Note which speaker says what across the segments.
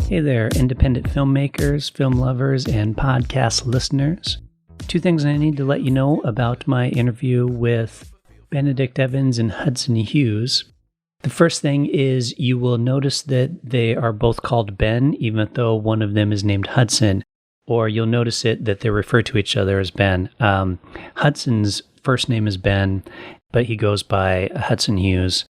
Speaker 1: Hey there, independent filmmakers, film lovers, and podcast listeners. Two things I need to let you know about my interview with Benedict Evans and Hudson Hughes. The first thing is you will notice that they are both called Ben, even though one of them is named Hudson, or you'll notice it that they refer to each other as Ben. Hudson's first name is Ben, but he goes by Hudson Hughes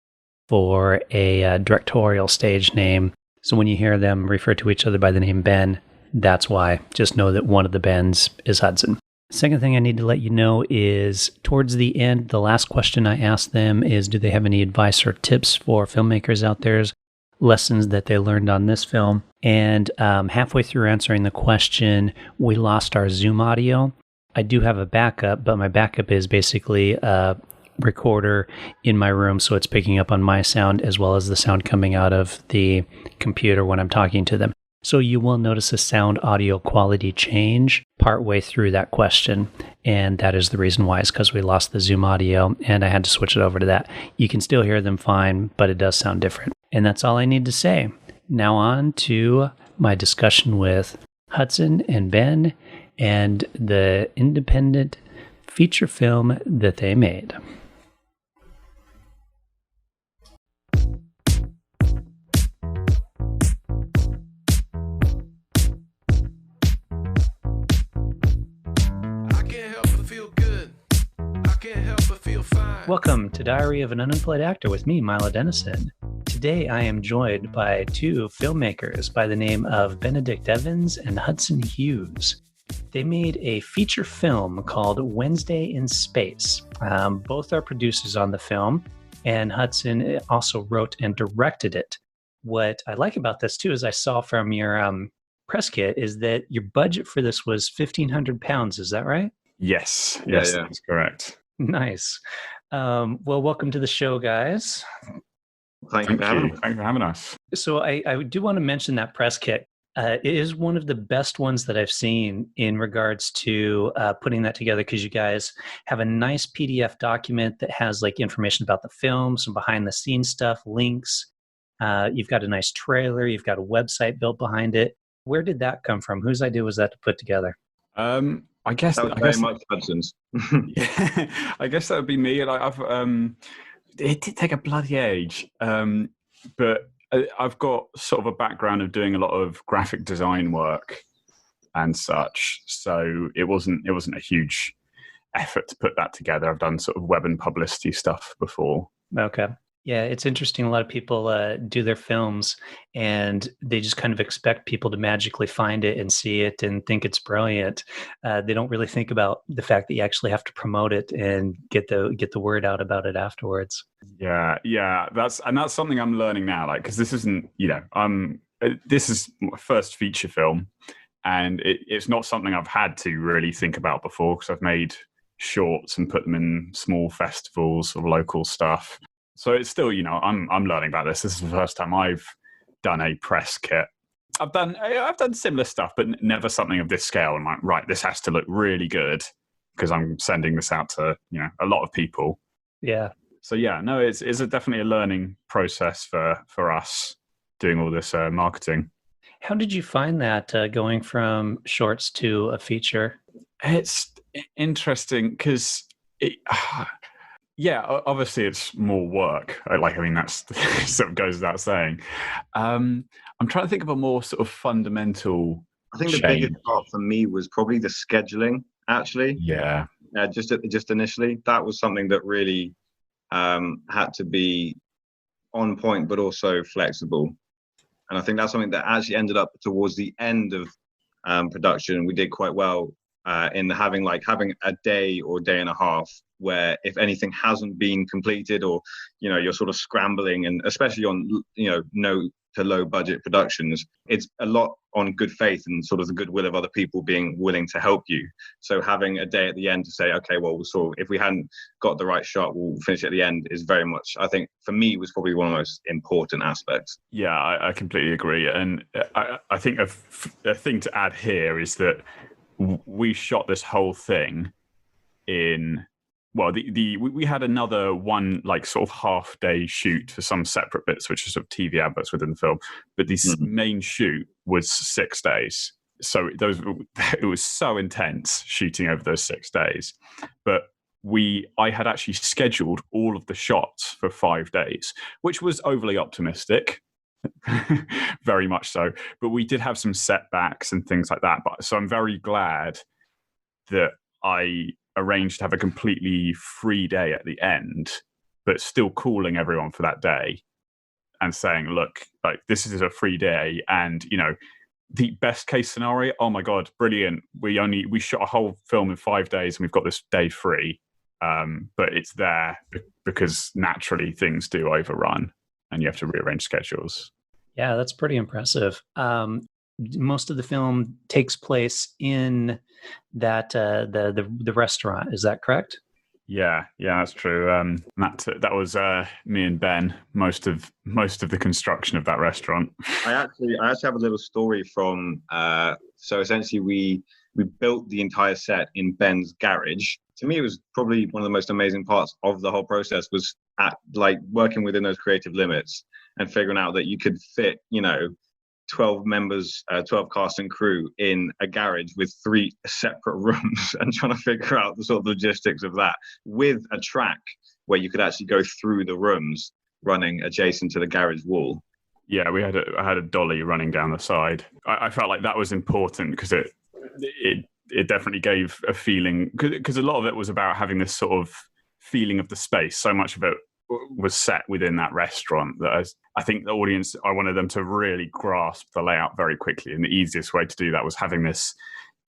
Speaker 1: for a directorial stage name. So when you hear them refer to each other by the name Ben, that's why. Just know that one of the Bens is Hudson. Second thing I need to let you know is towards the end, the last question I asked them is, do they have any advice or tips for filmmakers out there, lessons that they learned on this film? And halfway through answering the question, we lost our Zoom audio. I do have a backup, but my backup is basically a recorder in my room, so it's picking up on my sound as well as the sound coming out of the computer when I'm talking to them. So you will notice a sound audio quality change partway through that question, and that is the reason why. It's because we lost the Zoom audio and I had to switch it over to that. You can still hear them fine, but it does sound different. And that's all I need to say. Now on to my discussion with Hudson and Ben and the independent feature film that they made. Welcome to Diary of an Unemployed Actor with me, Milo Dennison. Today I am joined by two filmmakers by the name of Benedict Evans and Hudson Hughes. They made a feature film called Wednesday in Space. Both are producers on the film, and Hudson also wrote and directed it. What I like about this too, as I saw from your press kit, is that your budget for this was £1,500. Is that right?
Speaker 2: Yes,
Speaker 3: Yeah.
Speaker 2: that's correct.
Speaker 1: Nice. Well, welcome to the show, guys.
Speaker 3: Thank you for
Speaker 2: having us.
Speaker 1: So I do want to mention that press kit. It is one of the best ones that I've seen in regards to putting that together, because you guys have a nice PDF document that has like information about the film, some behind the scenes stuff, links. You've got a nice trailer. You've got a website built behind it. Where did that come from? Whose idea was that to put together?
Speaker 2: I guess
Speaker 3: that was very much Hudson's.
Speaker 2: Yeah, I guess that would be me. Like it did take a bloody age, but I've got sort of a background of doing a lot of graphic design work and such, so it wasn't a huge effort to put that together. I've done sort of web and publicity stuff before.
Speaker 1: Okay. Yeah, it's interesting. A lot of people do their films and they just kind of expect people to magically find it and see it and think it's brilliant. They don't really think about the fact that you actually have to promote it and get the word out about it afterwards.
Speaker 2: Yeah, that's something I'm learning now. Like, because this isn't, this is my first feature film, and it's not something I've had to really think about before, because I've made shorts and put them in small festivals or local stuff. So it's still, I'm learning about this. This is the first time I've done a press kit. I've done similar stuff, but never something of this scale. I'm like, right, this has to look really good because I'm sending this out to a lot of people.
Speaker 1: Yeah.
Speaker 2: So yeah, no, it's definitely a learning process for us doing all this marketing.
Speaker 1: How did you find that going from shorts to a feature?
Speaker 2: It's interesting because yeah, obviously it's more work. That's sort of goes without saying. I'm trying to think of a more sort of fundamental
Speaker 3: I think
Speaker 2: change.
Speaker 3: The biggest part for me was probably the scheduling, actually.
Speaker 2: Yeah.
Speaker 3: Just initially, that was something that really had to be on point, but also flexible. And I think that's something that actually ended up towards the end of production. We did quite well in having a day or day and a half where if anything hasn't been completed, or you're sort of scrambling, and especially on no to low budget productions, it's a lot on good faith and sort of the goodwill of other people being willing to help you. So having a day at the end to say, okay, well, if we hadn't got the right shot, we'll finish at the end, is very much, I think for me, was probably one of the most important aspects.
Speaker 2: Yeah, I completely agree. And I think a thing to add here is that we shot this whole thing in well, we had another one like sort of half day shoot for some separate bits, which are sort of TV adverts within the film. But this main shoot was 6 days. So it was so intense shooting over those 6 days. But I had actually scheduled all of the shots for 5 days, which was overly optimistic. Very much so. But we did have some setbacks and things like that. So I'm very glad that I arranged to have a completely free day at the end, but still calling everyone for that day and saying, look, like, this is a free day. And, the best case scenario, oh my God, brilliant. We shot a whole film in 5 days and we've got this day free. But it's there because naturally things do overrun and you have to rearrange schedules.
Speaker 1: Yeah, that's pretty impressive. Most of the film takes place in that the restaurant. Is that correct?
Speaker 2: Yeah, that's true. That was me and Ben most of the construction of that restaurant.
Speaker 3: I actually have a little story from. So essentially, we built the entire set in Ben's garage. To me, it was probably one of the most amazing parts of the whole process was at like working within those creative limits and figuring out that you could fit, 12 members, 12 cast and crew in a garage with 3 separate rooms and trying to figure out the sort of logistics of that with a track where you could actually go through the rooms running adjacent to the garage wall.
Speaker 2: Yeah, I had a dolly running down the side. I felt like that was important because it definitely gave a feeling, because a lot of it was about having this sort of feeling of the space. So much of it was set within that restaurant that I think the audience, I wanted them to really grasp the layout very quickly. And the easiest way to do that was having this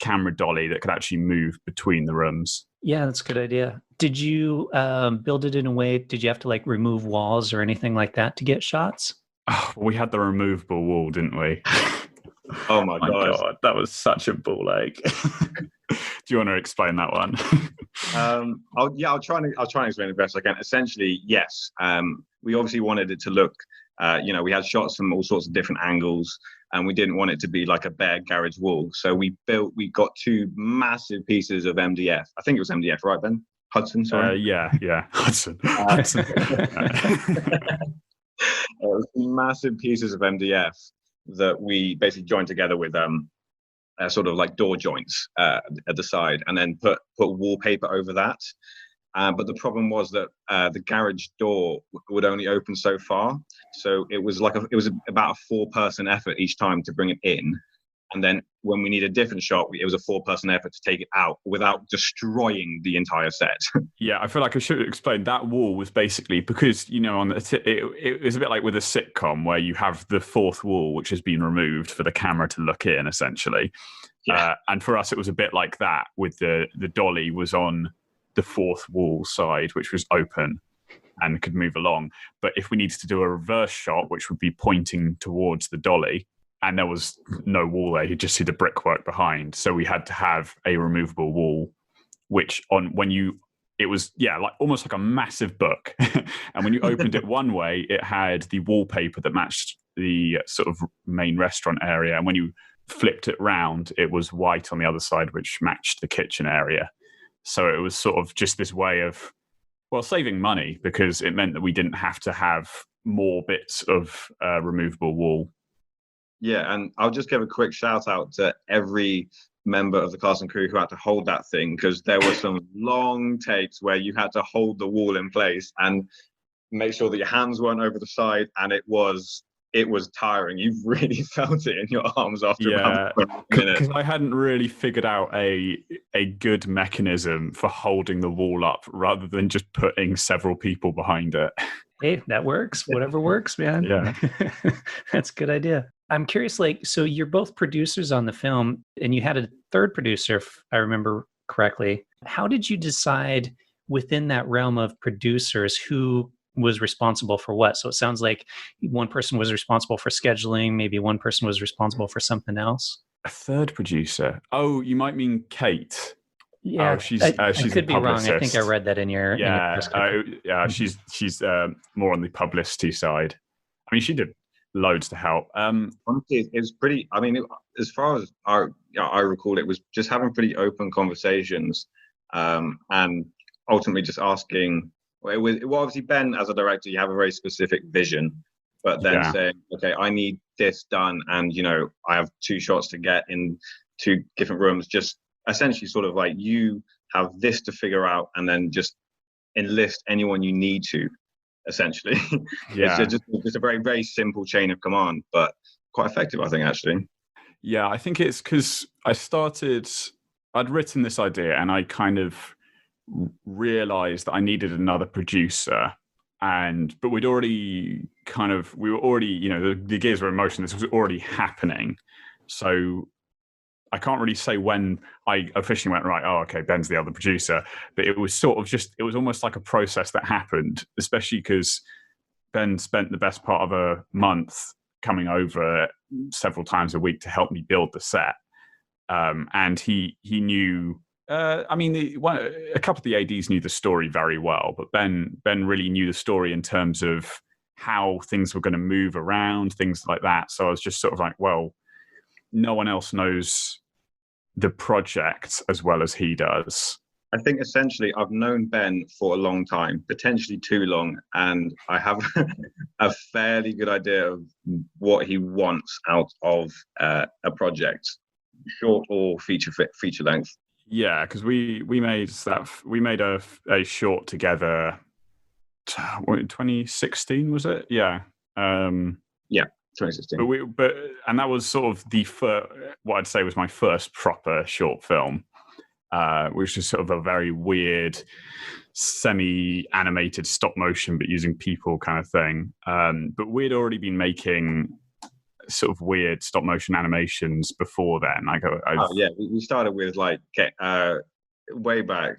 Speaker 2: camera dolly that could actually move between the rooms.
Speaker 1: Yeah, that's a good idea. Did you build it in a way, did you have to like remove walls or anything like that to get shots?
Speaker 2: Oh, we had the removable wall, didn't we?
Speaker 3: Oh my God,
Speaker 2: that was such a ball ache. Do you want to explain that one?
Speaker 3: I'll try and explain it best I can. Essentially, yes. We obviously wanted it to look, we had shots from all sorts of different angles, and we didn't want it to be like a bare garage wall. So we got 2 massive pieces of MDF. I think it was MDF, right, Ben? Hudson, sorry.
Speaker 2: Yeah, Hudson.
Speaker 3: It was massive pieces of MDF that we basically joined together with sort of like door joints at the side, and then put wallpaper over that. But the problem was that the garage door would only open so far, so it was about a 4-person effort each time to bring it in. And then when we need a different shot, it was a 4-person effort to take it out without destroying the entire set.
Speaker 2: Yeah, I feel like I should explain. That wall was basically because, it was a bit like with a sitcom where you have the 4th wall, which has been removed for the camera to look in, essentially. Yeah. And for us, it was a bit like that with the dolly was on the 4th wall side, which was open and could move along. But if we needed to do a reverse shot, which would be pointing towards the dolly, and there was no wall there, you'd just see the brickwork behind. So we had to have a removable wall, which it was like almost like a massive book. And when you opened it one way, it had the wallpaper that matched the sort of main restaurant area. And when you flipped it round, it was white on the other side, which matched the kitchen area. So it was sort of just this way of, saving money, because it meant that we didn't have to have more bits of removable wall.
Speaker 3: Yeah, and I'll just give a quick shout out to every member of the cast and crew who had to hold that thing, because there were some long takes where you had to hold the wall in place and make sure that your hands weren't over the side, and it was tiring. You really felt it in your arms after about 20 minutes.
Speaker 2: Because I hadn't really figured out a good mechanism for holding the wall up rather than just putting several people behind it.
Speaker 1: Hey, that works. Whatever works, man.
Speaker 2: Yeah.
Speaker 1: That's a good idea. I'm curious, so you're both producers on the film, and you had a 3rd producer, if I remember correctly. How did you decide within that realm of producers who was responsible for what? So it sounds like one person was responsible for scheduling, maybe one person was responsible for something else.
Speaker 2: A 3rd producer? Oh, you might mean Kate.
Speaker 1: Yeah,
Speaker 2: she's
Speaker 1: I
Speaker 2: could
Speaker 1: be wrong. I think I read that in your she's
Speaker 2: more on the publicity side. I mean, she did loads to help.
Speaker 3: Honestly, it was pretty. I mean, as far as I recall, it was just having pretty open conversations, and ultimately just asking. Well, obviously Ben, as a director, you have a very specific vision, but then saying, okay, I need this done, and I have 2 shots to get in 2 different rooms. Just essentially, sort of like, you have this to figure out, and then just enlist anyone you need to. Essentially, it's just a very, very simple chain of command, but quite effective, I think, actually.
Speaker 2: Yeah, I think it's because I'd written this idea, and I kind of realized that I needed another producer, but we were already, the gears were in motion. This was already happening, so I can't really say when I officially went, right, oh, okay, Ben's the other producer, but it was sort of it was almost like a process that happened, especially because Ben spent the best part of a month coming over several times a week to help me build the set, and he knew. A couple of the ADs knew the story very well, but Ben really knew the story in terms of how things were going to move around, things like that. So I was just sort of like, well, no one else knows the project as well as he does.
Speaker 3: I think essentially I've known Ben for a long time, potentially too long, and I have a fairly good idea of what he wants out of a project, short or feature length.
Speaker 2: Yeah, because we made a short together. 2016 was it? Yeah.
Speaker 3: Yeah, 2016.
Speaker 2: And that was sort of what I'd say was my first proper short film, which is sort of a very weird, semi-animated stop motion, but using people kind of thing. But we'd already been making sort of weird stop motion animations before then.
Speaker 3: We started with way back,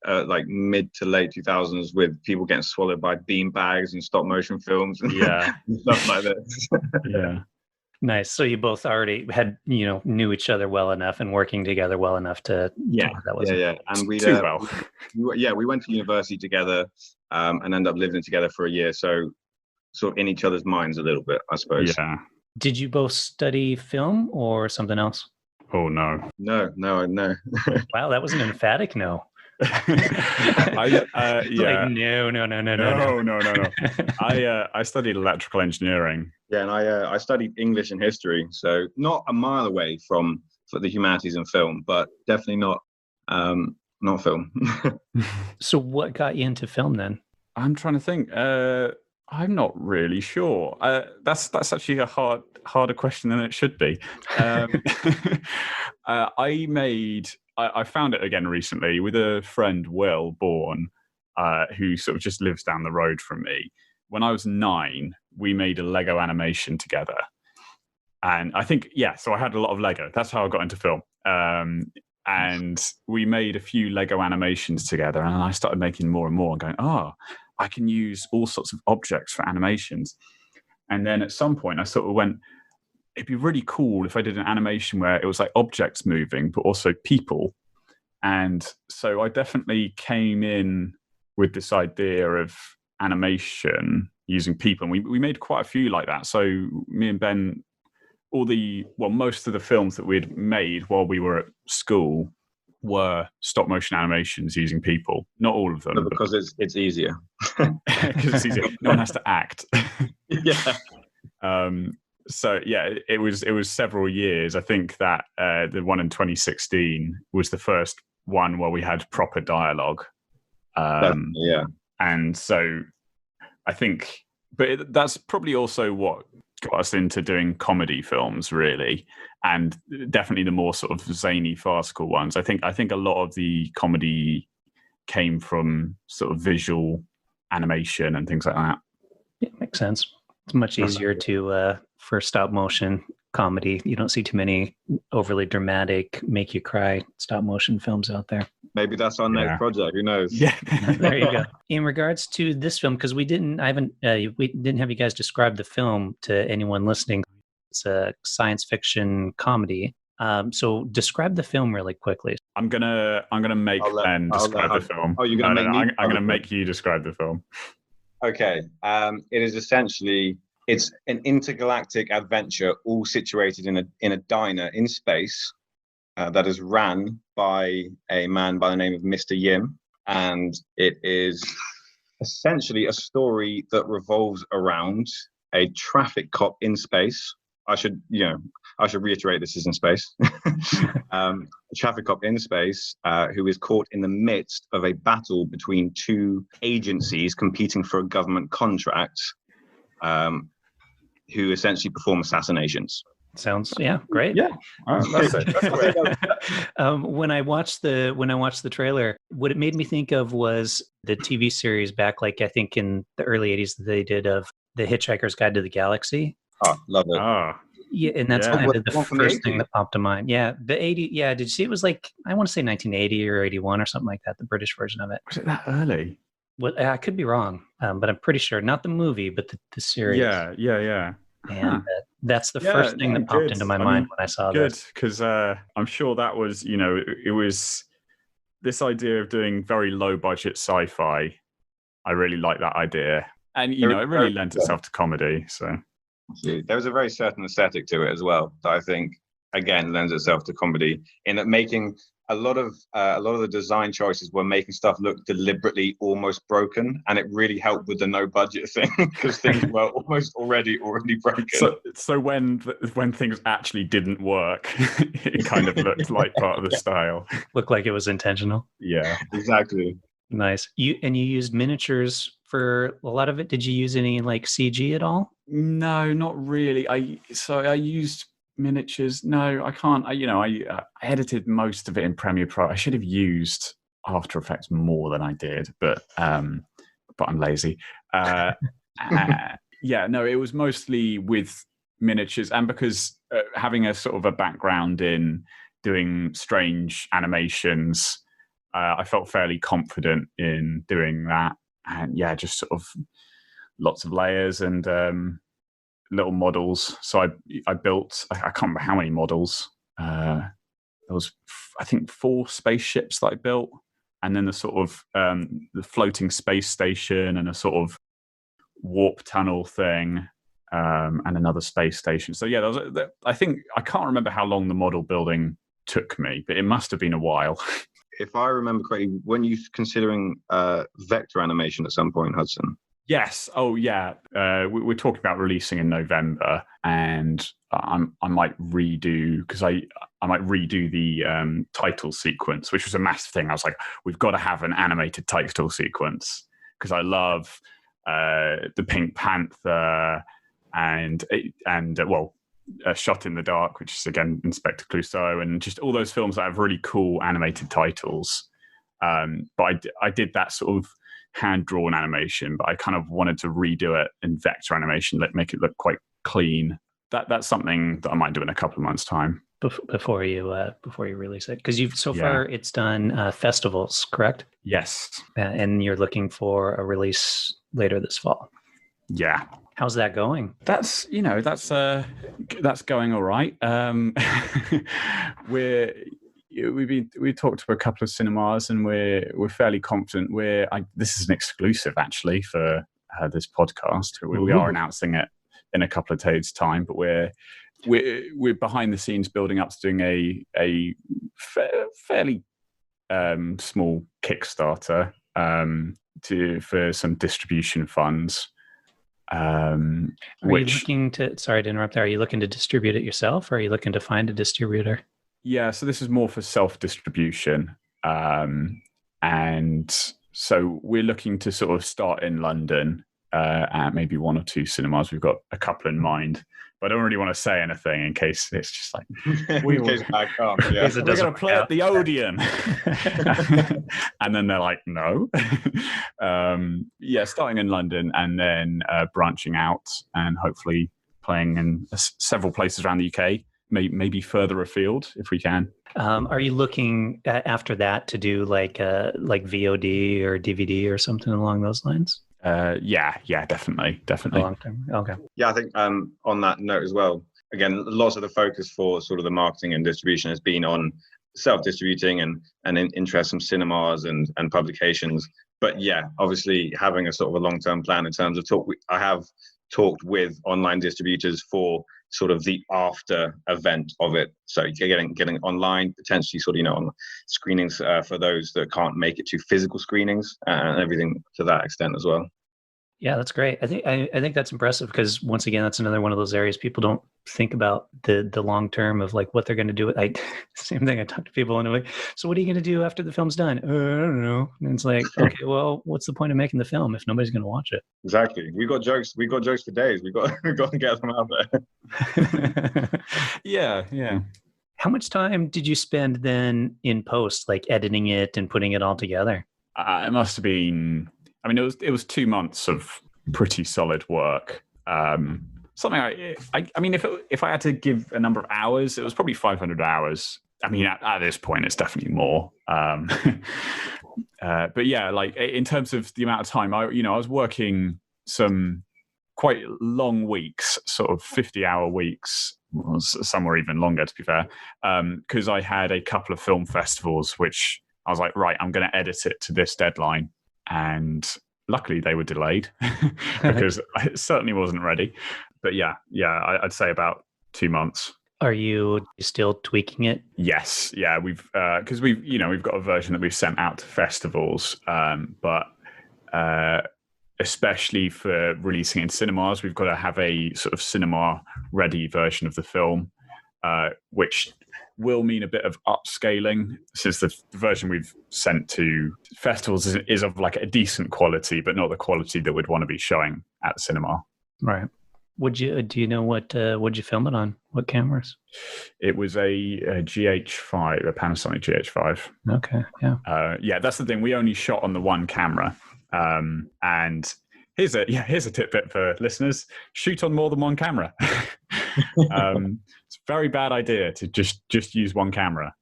Speaker 3: like mid to late 2000s, with people getting swallowed by bean bags and stop motion films, and stuff like this.
Speaker 2: Yeah.
Speaker 1: Nice. So you both already had, knew each other well enough and working together well enough to.
Speaker 3: And we
Speaker 2: too well.
Speaker 3: We went to university together, and ended up living together for a year. So sort of in each other's minds a little bit, I suppose.
Speaker 2: Yeah.
Speaker 1: Did you both study film or something else?
Speaker 2: Oh, no.
Speaker 3: No.
Speaker 1: Wow, that was an emphatic no.
Speaker 2: Yeah.
Speaker 1: Like, no.
Speaker 2: I studied electrical engineering.
Speaker 3: Yeah, and I studied English and history, so not a mile away from the humanities and film, but definitely not film.
Speaker 1: So what got you into film then?
Speaker 2: I'm trying to think. I'm not really sure. That's actually a harder question than it should be. I found it again recently with a friend, Will Bourne, who sort of just lives down the road from me. When I was 9, we made a Lego animation together. And I think, so I had a lot of Lego. That's how I got into film. And we made a few Lego animations together, and I started making more and more and going, I can use all sorts of objects for animations. And then at some point I sort of went, it'd be really cool if I did an animation where it was like objects moving, but also people. And so I definitely came in with this idea of animation using people. And we made quite a few like that. So me and Ben, most of the films that we'd made while we were at school were stop motion animations using people. Not all of them.
Speaker 3: But because it's easier.
Speaker 2: Because it's easier. No one has to act.
Speaker 3: Yeah.
Speaker 2: So it was several years. I think that the one in 2016 was the first one where we had proper dialogue. And so I think, but that's probably also what got us into doing comedy films, really, and definitely the more sort of zany, farcical ones. I think a lot of the comedy came from sort of visual animation and things like that.
Speaker 1: Yeah, makes sense. It's much easier for stop motion comedy. You don't see too many overly dramatic, make you cry stop motion films out there.
Speaker 3: Maybe that's our next project. Who knows?
Speaker 2: Yeah,
Speaker 1: there you go. In regards to this film, because we didn't have you guys describe the film to anyone listening. It's a science fiction comedy. So describe the film really quickly.
Speaker 2: I'm gonna make Ben describe the film.
Speaker 3: Oh, you're gonna make me?
Speaker 2: I'm gonna make you describe the film.
Speaker 3: Okay. It is essentially, it's an intergalactic adventure, all situated in a diner in space, that is ran by a man by the name of Mr. Yim. and it is essentially a story that revolves around a traffic cop in space. I should reiterate this is in space. A traffic cop in space who is caught in the midst of a battle between two agencies competing for a government contract, who essentially perform assassinations.
Speaker 1: Sounds great.
Speaker 2: Yeah, that's it.
Speaker 1: When I watched the trailer, what it made me think of was the TV series back, like I think in the early '80s, that they did of The Hitchhiker's Guide to the Galaxy.
Speaker 3: Oh, love it.
Speaker 1: Yeah, and that's kind of the first thing that popped to mind. Yeah, the 80. Yeah, did you see it was like, I want to say 1980 or 81 or something like that, the British version of it.
Speaker 2: Was it that early?
Speaker 1: Well, I could be wrong, but I'm pretty sure. Not the movie, but the series.
Speaker 2: Yeah.
Speaker 1: And that's the first thing that popped into my mind when I saw this.
Speaker 2: Good, because I'm sure that was, it was this idea of doing very low budget sci-fi. I really like that idea. And, it really lent itself to comedy. So
Speaker 3: there was a very certain aesthetic to it as well that I think, again, lends itself to comedy in that making a lot of the design choices were making stuff look deliberately almost broken, and it really helped with the no budget thing because things were already broken.
Speaker 2: So when things actually didn't work, it kind of looked like part of the style.
Speaker 1: Looked like it was intentional.
Speaker 2: Yeah,
Speaker 3: exactly.
Speaker 1: Nice. You used miniatures for a lot of it. Did you use any like CG at all?
Speaker 2: No, not really. I used miniatures. No, I can't. I edited most of it in Premiere Pro. I should have used After Effects more than I did, but I'm lazy. It was mostly with miniatures, and because having a sort of a background in doing strange animations, I felt fairly confident in doing that. And just sort of lots of layers and little models. So I built, I can't remember how many models. There was, I think, 4 spaceships that I built, and then the sort of the floating space station and a sort of warp tunnel thing, and another space station. So I think, I can't remember how long the model building took me, but it must have been a while.
Speaker 3: If I remember correctly, when you considering vector animation at some point, Hudson?
Speaker 2: Yes. Oh, yeah. We're talking about releasing in November, and I might redo the title sequence, which was a massive thing. I was like, we've got to have an animated title sequence because I love the Pink Panther and Shot in the Dark, which is again Inspector Clouseau, and just all those films that have really cool animated titles. But I did that sort of hand-drawn animation, but I kind of wanted to redo it in vector animation, make it look quite clean. That's something that I might do in a couple of months' time.
Speaker 1: Before you release it, because far it's done festivals, correct?
Speaker 2: Yes.
Speaker 1: And you're looking for a release later this fall.
Speaker 2: Yeah.
Speaker 1: How's that going?
Speaker 2: That's going all right. We've talked to a couple of cinemas, and we're fairly confident. This is an exclusive actually for this podcast. We are announcing it in a couple of days' time, but we're behind the scenes building up to doing a fairly small Kickstarter for some distribution funds.
Speaker 1: You looking to? Sorry to interrupt there. Are you looking to distribute it yourself, or are you looking to find a distributor?
Speaker 2: Yeah, so this is more for self-distribution. And so we're looking to sort of start in London at maybe 1 or 2 cinemas. We've got a couple in mind, but I don't really want to say anything in case it's just like...
Speaker 3: we're going
Speaker 2: to play at the Odeon. And then they're like, no. Starting in London and then branching out and hopefully playing in several places around the UK. Maybe further afield if we can.
Speaker 1: Are you looking after that to do like VOD or DVD or something along those lines?
Speaker 2: Yeah, definitely.
Speaker 1: Long term. Okay.
Speaker 3: Yeah, I think on that note as well, again, lots of the focus for sort of the marketing and distribution has been on self-distributing and interest from cinemas and publications. But yeah, obviously having a sort of a long-term plan in terms of talk. I have talked with online distributors for sort of the after event of it. So you're getting online, potentially sort of, on screenings for those that can't make it to physical screenings and everything to that extent as well.
Speaker 1: Yeah, that's great. I think that's impressive because once again, that's another one of those areas people don't think about the long term of like what they're going to do. Same thing. I talk to people and I'm like, so what are you going to do after the film's done? I don't know. And it's like, okay, well, what's the point of making the film if nobody's going to watch it?
Speaker 3: Exactly. We got jokes for days. We got to get them out there.
Speaker 2: Yeah.
Speaker 1: How much time did you spend then in post, like editing it and putting it all together?
Speaker 2: It must have been. I mean, it was 2 months of pretty solid work. Something I mean, if I had to give a number of hours, it was probably 500 hours. I mean, at this point, it's definitely more. But yeah, like in terms of the amount of time, I was working some quite long weeks, sort of 50-hour weeks, some were even longer, to be fair, because I had a couple of film festivals, which I was like, right, I'm going to edit it to this deadline. And luckily they were delayed because I certainly wasn't ready. But yeah, I'd say about 2 months.
Speaker 1: Are you still tweaking it?
Speaker 2: Yes. Yeah. Because we've got a version that we've sent out to festivals, but especially for releasing in cinemas, we've got to have a sort of cinema ready version of the film, which will mean a bit of upscaling, since the version we've sent to festivals is of like a decent quality, but not the quality that we'd want to be showing at the cinema.
Speaker 1: Right. Do you know what'd you film it on? What cameras?
Speaker 2: It was a GH5, a Panasonic GH5.
Speaker 1: Okay. Yeah.
Speaker 2: Yeah, that's the thing. We only shot on the one camera. And here's a tidbit for listeners: shoot on more than one camera. It's a very bad idea to just use one camera.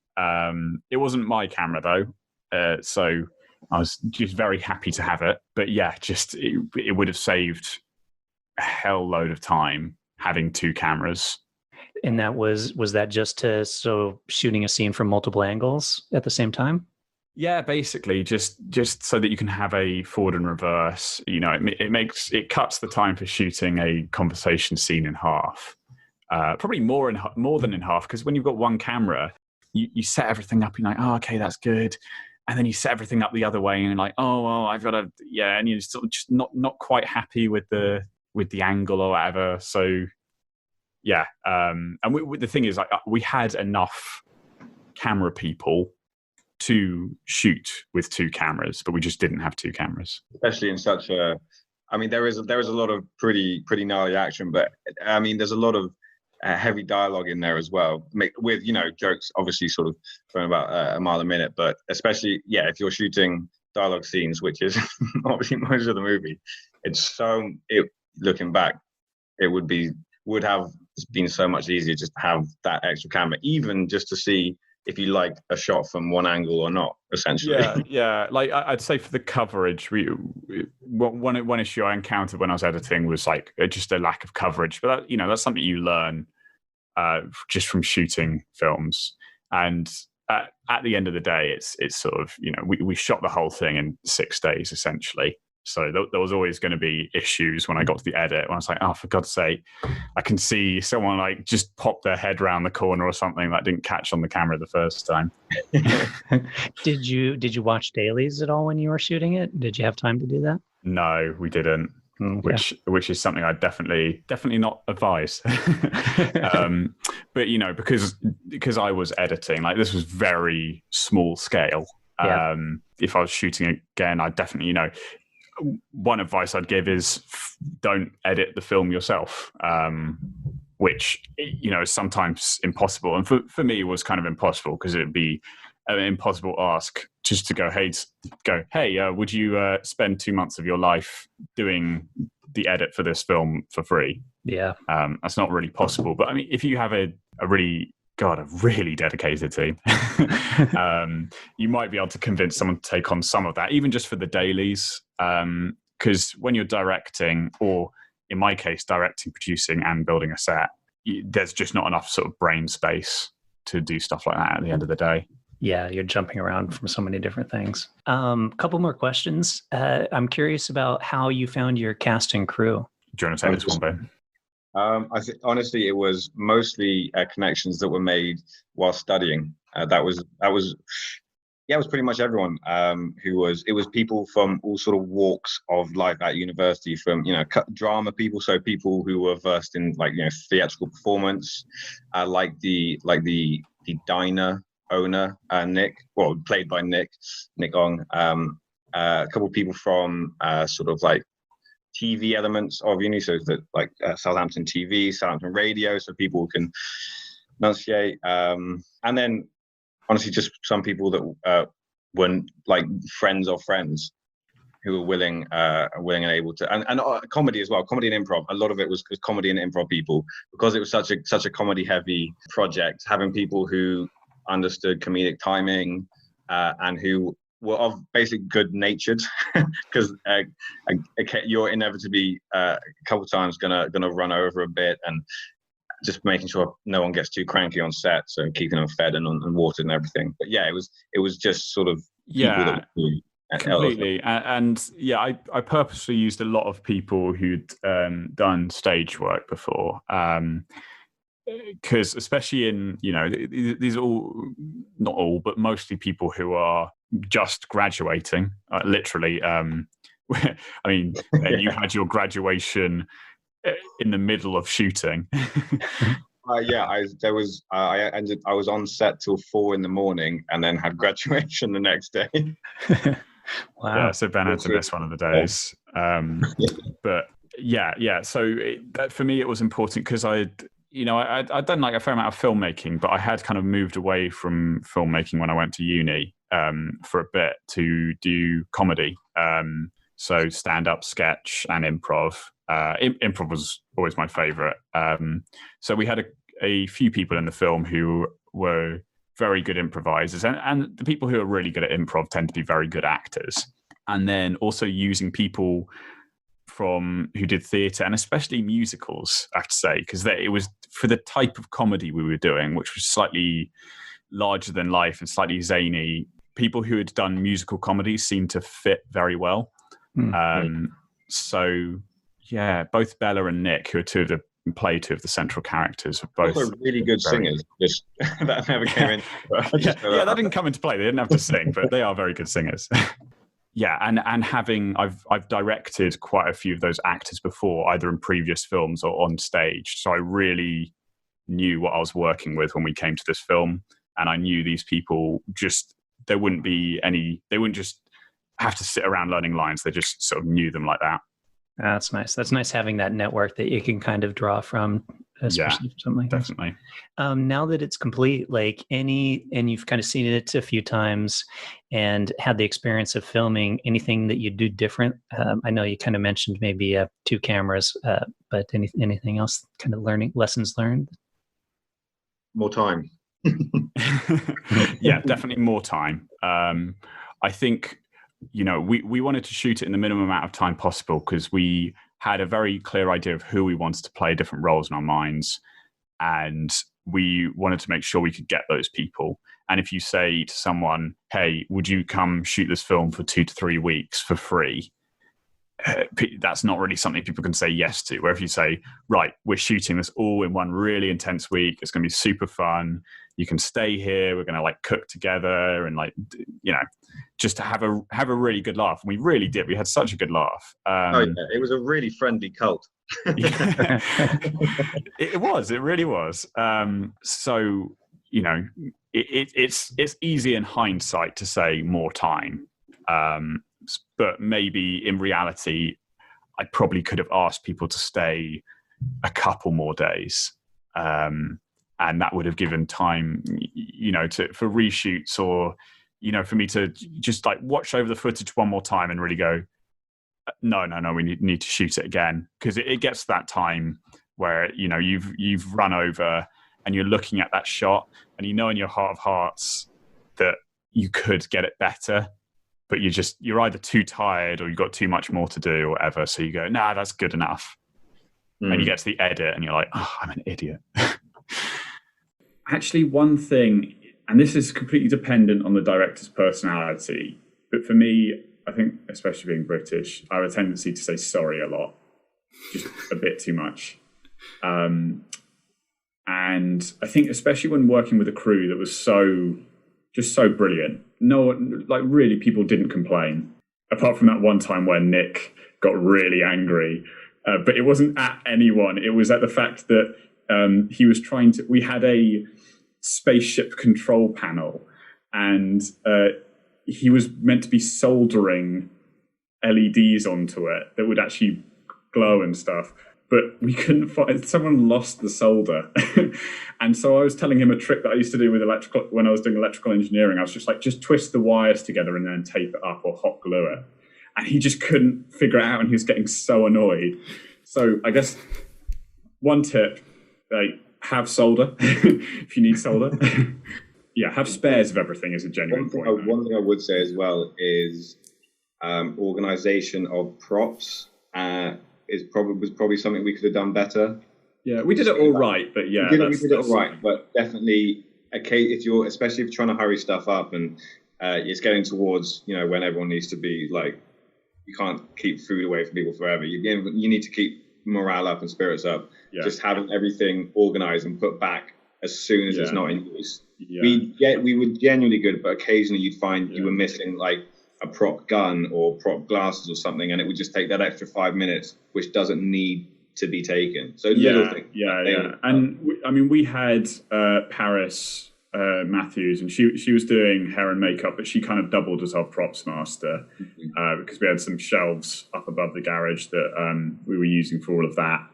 Speaker 2: It wasn't my camera though, so I was just very happy to have it. But yeah, it would have saved a hell load of time having two cameras.
Speaker 1: And that was that just so shooting a scene from multiple angles at the same time?
Speaker 2: Yeah, basically just so that you can have a forward and reverse. It cuts the time for shooting a conversation scene in half. Probably more than in half, because when you've got one camera, you set everything up. You're like, oh, okay, that's good, and then you set everything up the other way, and you're like, oh, well, I've got to, and you're sort of just not quite happy with the angle or whatever. So yeah, and the thing is, like, we had enough camera people to shoot with two cameras, but we just didn't have two cameras.
Speaker 3: Especially in such a, I mean, there is a lot of pretty gnarly action, but I mean, there's a lot of heavy dialogue in there as well, with jokes obviously sort of going about a mile a minute, but especially if you're shooting dialogue scenes, which is obviously most of the movie, looking back, it would have been so much easier just to have that extra camera, even just to see if you like a shot from one angle or not, essentially.
Speaker 2: Yeah. Like I'd say for the coverage, one issue I encountered when I was editing was like just a lack of coverage. But that's something you learn just from shooting films. And at the end of the day, it's sort of, we shot the whole thing in 6 days essentially. So there was always going to be issues when I got to the edit, when I was like, oh, for God's sake, I can see someone like just pop their head around the corner or something that didn't catch on the camera the first time.
Speaker 1: Did you watch dailies at all when you were shooting it? Did you have time to do that?
Speaker 2: No, we didn't. Okay. Which is something I definitely not advise. But because I was editing, like this was very small scale. Yeah. If I was shooting again, I definitely one advice I'd give is don't edit the film yourself, which is sometimes impossible, and for me it was kind of impossible because it'd be an impossible ask just to go, hey, would you spend 2 months of your life doing the edit for this film for free?
Speaker 1: Yeah,
Speaker 2: that's not really possible. But I mean, if you have a really dedicated team, you might be able to convince someone to take on some of that, even just for the dailies. Because when you're directing, or in my case, directing, producing, and building a set, there's just not enough sort of brain space to do stuff like that at the end of the day.
Speaker 1: Yeah, you're jumping around from so many different things. Couple more questions. I'm curious about how you found your cast and crew.
Speaker 2: Do you want to take this one, Ben?
Speaker 3: I think honestly, it was mostly connections that were made while studying. That was yeah, it was pretty much everyone it was people from all sort of walks of life at university, from drama people, so people who were versed in theatrical performance, like the diner owner, Nick, well, played by Nick Ong, a couple of people from sort of like TV elements of uni, so that Southampton TV, Southampton radio, so people can enunciate, and then honestly just some people that weren't like friends of friends who were willing and able to, and comedy as well, comedy and improv. A lot of it was comedy and improv people, because it was such a comedy heavy project. Having people who understood comedic timing and who were of basic good natured, because you're inevitably a couple times gonna run over a bit, and just making sure no one gets too cranky on set, so keeping them fed and watered and everything. But yeah, it was just sort of people that
Speaker 2: completely. And yeah, I purposely used a lot of people who'd done stage work before, because especially in these are all, not all, but mostly people who are just graduating, literally. I mean, you had your graduation in the middle of shooting.
Speaker 3: Yeah, I was on set till 4 a.m. and then had graduation the next day.
Speaker 1: Wow.
Speaker 2: Yeah, so Ben had to miss one of the days. But yeah. So for me, it was important because I'd done like a fair amount of filmmaking, but I had kind of moved away from filmmaking when I went to uni for a bit to do comedy. So stand-up, sketch, and improv. Improv was always my favorite. So we had a few people in the film who were very good improvisers, and the people who are really good at improv tend to be very good actors. And then also using people who did theatre, and especially musicals, I have to say, because it was for the type of comedy we were doing, which was slightly larger than life and slightly zany. People who had done musical comedies seemed to fit very well. So yeah, both Bella and Nick, who are play two of the central characters, are both
Speaker 3: also really good singers. Just that never came in.
Speaker 2: Yeah, that didn't come into play. They didn't have to sing, but they are very good singers. Yeah, and I've directed quite a few of those actors before, either in previous films or on stage. So I really knew what I was working with when we came to this film, and I knew these people they wouldn't just have to sit around learning lines. They just sort of knew them like that.
Speaker 1: That's nice. That's nice having that network that you can kind of draw from, especially for something like
Speaker 2: definitely.
Speaker 1: This. Now that it's complete, and you've kind of seen it a few times and had the experience of filming, anything that you do different? I know you kind of mentioned maybe 2 cameras, but anything else, kind of lessons learned?
Speaker 3: More time.
Speaker 2: Yeah, definitely more time. I think, we wanted to shoot it in the minimum amount of time possible because we had a very clear idea of who we wanted to play different roles in our minds. And we wanted to make sure we could get those people. And if you say to someone, hey, would you come shoot this film for 2 to 3 weeks for free? That's not really something people can say yes to. Where if you say, right, we're shooting this all in one really intense week, it's going to be super fun. You can stay here. We're going to cook together and just to have a really good laugh. And we really did. We had such a good laugh.
Speaker 3: It was a really friendly cult.
Speaker 2: It was. It really was. So it's easy in hindsight to say more time, but maybe in reality, I probably could have asked people to stay a couple more days. And that would have given time, for reshoots or, for me to just watch over the footage one more time and really go, no, we need to shoot it again. Because it gets to that time where, you've run over and you're looking at that shot and in your heart of hearts that you could get it better, but you're either too tired or you've got too much more to do or whatever. So you go, nah, that's good enough. And you get to the edit and you're like, oh, I'm an idiot. Actually, one thing, and this is completely dependent on the director's personality, but for me, I think, especially being British, I have a tendency to say sorry a lot. just a bit too much. And I think especially when working with a crew that was so brilliant, really people didn't complain, apart from that one time where Nick got really angry. But it wasn't at anyone. It was at the fact that he was we had a spaceship control panel, and he was meant to be soldering LEDs onto it that would actually glow and stuff. But we couldn't find, someone lost the solder. And so I was telling him a trick that I used to do with electrical, when I was doing electrical engineering. I was just like, just twist the wires together and then tape it up or hot glue it. And he just couldn't figure it out, and he was getting so annoyed. So I guess one tip, have solder if you need solder. Yeah, have spares of everything is a genuine point.
Speaker 3: One thing I would say as well is organization of props was probably something we could have done better.
Speaker 2: Yeah, we did it all right, but yeah.
Speaker 3: We did it all right, but definitely, especially if you're trying to hurry stuff up and it's getting towards, when everyone needs to be like, you can't keep food away from people forever. You need to keep morale up and spirits up. Yeah. Just having everything organized and put back as soon as it's not in use. Yeah. We were genuinely good, but occasionally you'd find you were missing like a prop gun or prop glasses or something, and it would just take that extra 5 minutes, which doesn't need to be taken. So little things.
Speaker 2: Yeah. And we had Paris Matthews, and she was doing hair and makeup, but she kind of doubled as our props master because we had some shelves up above the garage that we were using for all of that.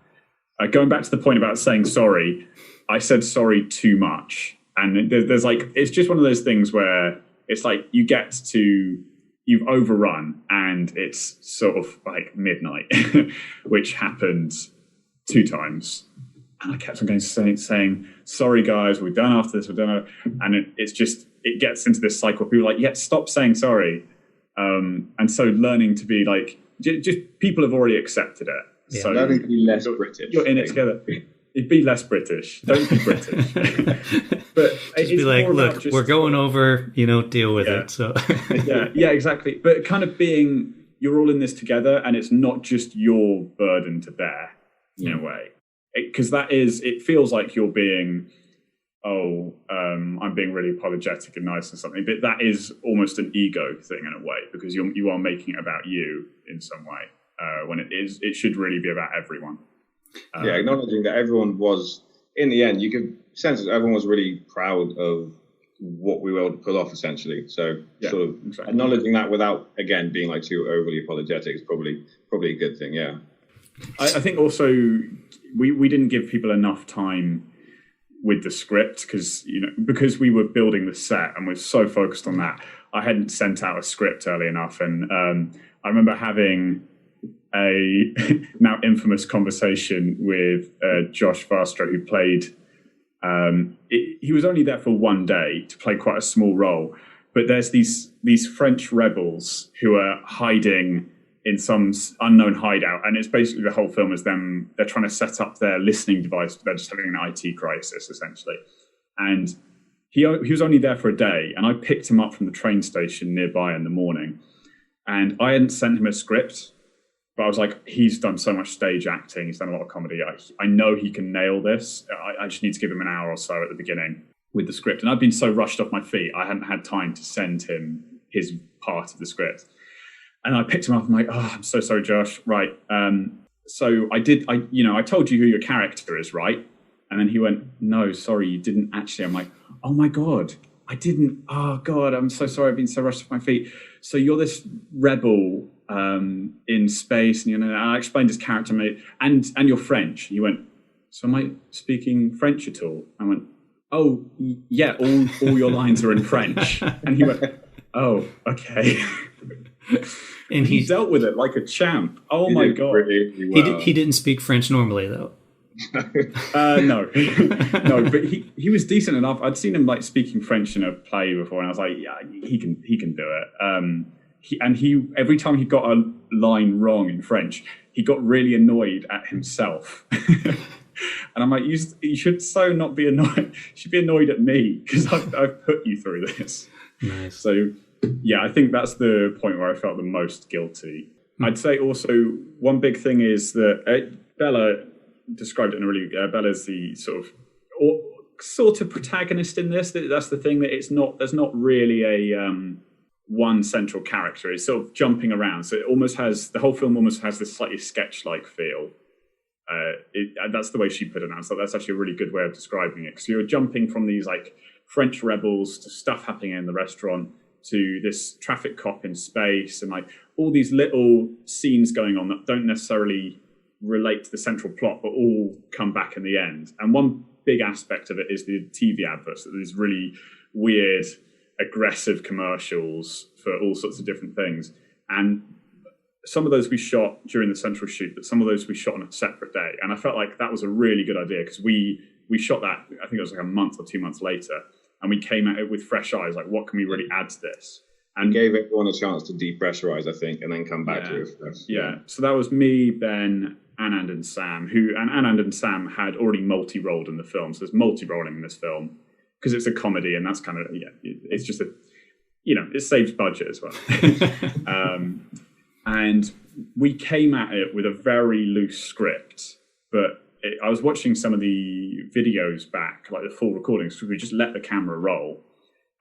Speaker 2: Going back to the point about saying sorry, I said sorry too much, and there's like, it's just one of those things where it's like you've overrun and it's sort of like midnight, which happened 2 times. And I kept on going saying, sorry guys, we're done after this, we're done. And it gets into this cycle. People are like, yeah, stop saying sorry. And so learning to be like, just people have already accepted it.
Speaker 3: Yeah, so learning to be less British.
Speaker 2: You're in it together. Be less British. Don't be British. But
Speaker 1: just be like, look, we're going over, deal with it. So
Speaker 2: yeah, exactly. But kind of being, you're all in this together, and it's not just your burden to bear in a way. Because it feels like you're being, I'm being really apologetic and nice and something, but that is almost an ego thing in a way, because you are making it about you in some way, when it should really be about everyone.
Speaker 3: Acknowledging that everyone was, in the end, you could sense that everyone was really proud of what we were able to pull off, essentially. So sort of acknowledging that without, again, being like too overly apologetic is probably a good thing, yeah.
Speaker 2: I think also we didn't give people enough time with the script because we were building the set and we're so focused on that. I hadn't sent out a script early enough, and I remember having a now infamous conversation with Josh Vastro, who played. He was only there for one day to play quite a small role, but there's these French rebels who are hiding in some unknown hideout, and it's basically the whole film is them. They're trying to set up their listening device. They're just having an IT crisis essentially, and he was only there for a day. And I picked him up from the train station nearby in the morning, and I hadn't sent him a script, but I was like, he's done so much stage acting. He's done a lot of comedy. I know he can nail this. I just need to give him an hour or so at the beginning with the script. And I've been so rushed off my feet, I hadn't had time to send him his part of the script. And I picked him up. I'm like, I'm so sorry, Josh. Right. So I told you who your character is, right? And then he went, no, sorry, you didn't actually. I'm like, oh my God, I didn't. Oh God, I'm so sorry. I've been so rushed off my feet. So you're this rebel in space. And, I explained his character, and you're French. He went, so am I speaking French at all? I went, oh yeah, all your lines are in French. And he went, oh, okay.
Speaker 1: And
Speaker 2: he dealt with it like a champ. Oh my God.
Speaker 3: Really well.
Speaker 1: He didn't speak French normally though.
Speaker 2: No, but he was decent enough. I'd seen him like speaking French in a play before, and I was like, yeah, he can do it. He every time he got a line wrong in French, he got really annoyed at himself. And I'm like, you should so not be annoyed. You should be annoyed at me because I've put you through this.
Speaker 1: Nice.
Speaker 2: So yeah, I think that's the point where I felt the most guilty. I'd say also one big thing is that Bella described it in a really. Bella's the sort of protagonist in this. That's the thing, that there's not really a one central character. It's sort of jumping around, so the whole film almost has this slightly sketch-like feel. That's the way she put it. So that's actually a really good way of describing it, because you're jumping from these like French rebels to stuff happening in the restaurant to this traffic cop in space, and like all these little scenes going on that don't necessarily relate to the central plot, but all come back in the end. And one big aspect of it is the TV adverts. There's really weird, aggressive commercials for all sorts of different things. And some of those we shot during the central shoot, but some of those we shot on a separate day. And I felt like that was a really good idea, because we shot that, I think it was like a month or 2 months later, and we came at it with fresh eyes, like, what can we really add to this? And
Speaker 3: gave everyone a chance to depressurize, I think, and then come back to it fresh.
Speaker 2: Yeah. So that was me, Ben, Anand and Sam, and Anand and Sam had already multi-rolled in the film. So there's multi-rolling in this film because it's a comedy, and that's kind of, it's just it saves budget as well. And we came at it with a very loose script, but I was watching some of the videos back, like the full recordings, so we just let the camera roll,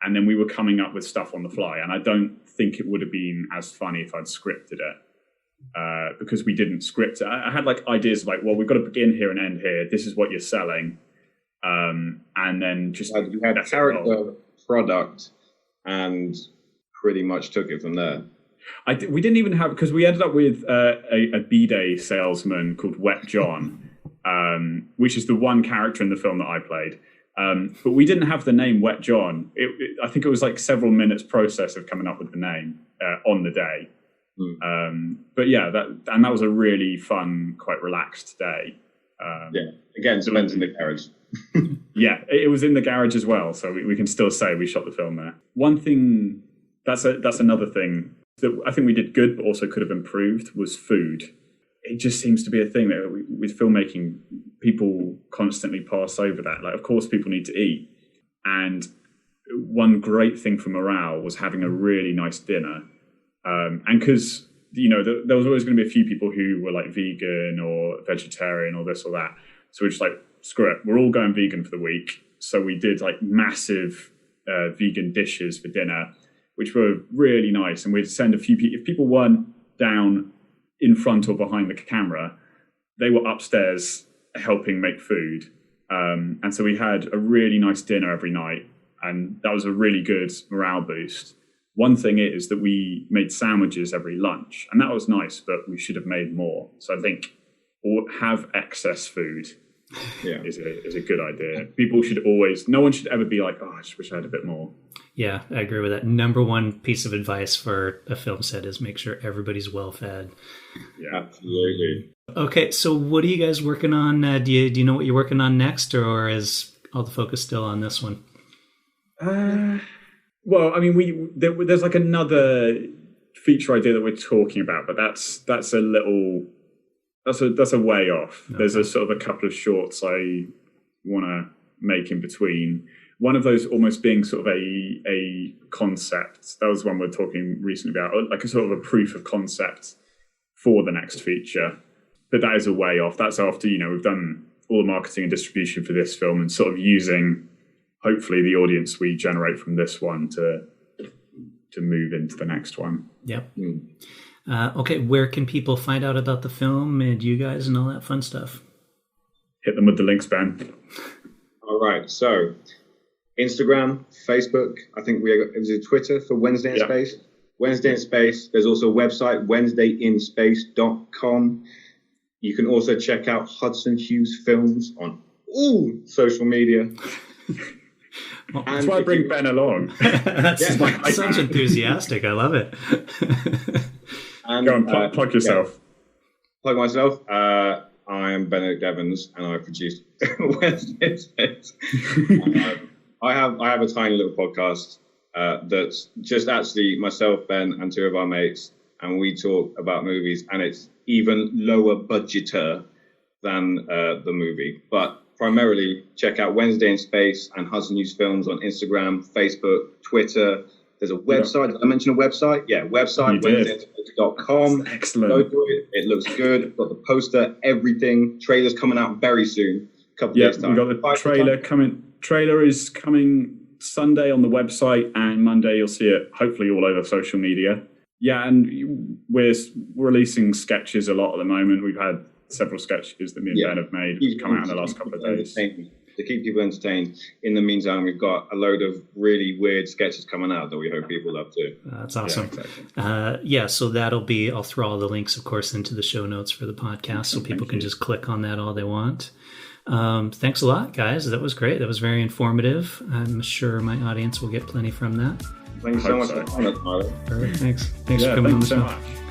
Speaker 2: and then we were coming up with stuff on the fly. And I don't think it would have been as funny if I'd scripted it, because we didn't script it. I had like ideas of like, well, we've got to begin here and end here. This is what you're selling. And then just
Speaker 3: you had character, product, and pretty much took it from there.
Speaker 2: We didn't even have, because we ended up with a B-Day salesman called Wet John, which is the one character in the film that I played. But we didn't have the name Wet John. I think it was like several minutes process of coming up with the name on the day. But yeah, that was a really fun, quite relaxed day.
Speaker 3: Again, spent in the garage.
Speaker 2: Yeah, it was in the garage as well, so we can still say we shot the film there. One thing, that's another thing that I think we did good, but also could have improved, was food. It just seems to be a thing that with filmmaking, people constantly pass over that. Like, of course, people need to eat. And one great thing for morale was having a really nice dinner. And because, there was always going to be a few people who were like vegan or vegetarian or this or that. So we're just like, screw it, we're all going vegan for the week. So we did like massive vegan dishes for dinner, which were really nice. And we'd send a few people, if people weren't down in front or behind the camera, they were upstairs helping make food. And so we had a really nice dinner every night, and that was a really good morale boost. One thing is that we made sandwiches every lunch, and that was nice, but we should have made more. So I think have excess food is a good idea. People should no one should ever be like, oh, I just wish I had a bit more.
Speaker 1: Yeah, I agree with that. Number one piece of advice for a film set is make sure everybody's well fed.
Speaker 2: Yeah,
Speaker 3: absolutely.
Speaker 1: Okay, so what are you guys working on? Do you know what you're working on next, or is all the focus still on this one?
Speaker 2: Well, I mean, there's like another feature idea that we're talking about, but that's a way off. Okay. There's a sort of a couple of shorts I want to make in between. One of those almost being sort of a concept. That was one we're talking recently about, like a sort of a proof of concept for the next feature. But that is a way off. That's after, we've done all the marketing and distribution for this film and sort of using, hopefully, the audience we generate from this one to move into the next one.
Speaker 1: Yep. Okay, where can people find out about the film and you guys and all that fun stuff?
Speaker 2: Hit them with the links, Ben.
Speaker 3: All right, so Instagram, Facebook, I think it was Twitter for Wednesday in Space. Wednesday in Space. There's also a website, wednesdayinspace.com. You can also check out Hudson Hughes films on all social media.
Speaker 2: Well, that's why I bring Ben along.
Speaker 1: Sounds enthusiastic. I love it.
Speaker 3: And,
Speaker 2: go on, plug yourself.
Speaker 3: Plug myself. I am Benedict Evans, and I produce Wednesday Space. I have a tiny little podcast that's just actually myself, Ben, and two of our mates, and we talk about movies, and it's even lower budgeter than the movie. But primarily, check out Wednesday in Space and Hudson Hughes Films on Instagram, Facebook, Twitter. There's a website. Did I mention a website? Yeah, website, WednesdayEntertainment.com.
Speaker 2: Excellent.
Speaker 3: Go through it. It looks good. Got the poster, everything. Trailer's coming out very soon. A couple days time.
Speaker 2: We've got the trailer coming. Trailer is coming Sunday on the website, and Monday you'll see it hopefully all over social media. Yeah, and we're releasing sketches a lot at the moment. We've had several sketches that me and Ben have made come out in the last couple of days.
Speaker 3: To keep people entertained. In the meantime, we've got a load of really weird sketches coming out that we hope people love too.
Speaker 1: That's awesome.
Speaker 2: Yeah, exactly.
Speaker 1: So that'll be, I'll throw all the links, of course, into the show notes for the podcast, so people can just click on that all they want. Thanks a lot, guys. That was great. That was very informative. I'm sure my audience will get plenty from that.
Speaker 3: Thank you so much for coming, Tyler.
Speaker 1: Perfect. Thanks for coming on the show.
Speaker 2: Thanks so much.